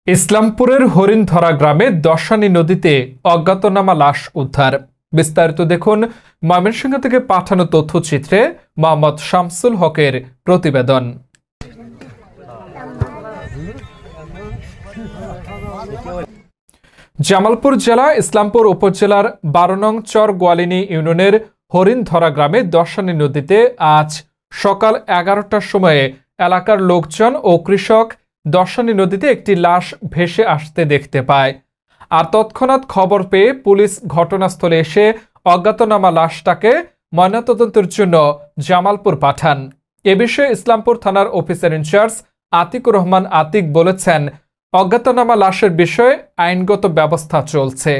ইসলামপুরের হরিণধরা গ্রামে দশানী নদীতে অজ্ঞাতনামা লাশ উদ্ধার। বিস্তারিত দেখুন ময়মনসিংহ থেকে পাঠানো তথ্যচিত্রে মোহাম্মদ শামসুল হকের প্রতিবেদন। জামালপুর জেলা ইসলামপুর উপজেলার 12 নং চর গোয়ালিনী ইউনিয়নের হরিণধরা গ্রামে দশানী নদীতে আজ সকাল 11টার সময়ে এলাকার লোকজন ও কৃষক দশানী নদীতে একটি লাশ ভেসে আসতে দেখতে পায়। আর তৎক্ষণাৎ খবর পেয়ে পুলিশ ঘটনাস্থলে এসে অজ্ঞাতনামা লাশটাকে ময়নাতদন্তের জন্য জামালপুর পাঠান। এ বিষয়ে ইসলামপুর থানার অফিসার ইনচার্জ আতিকুর রহমান আতিক বলেছেন, অজ্ঞাতনামা লাশের বিষয়ে আইনগত ব্যবস্থা চলছে।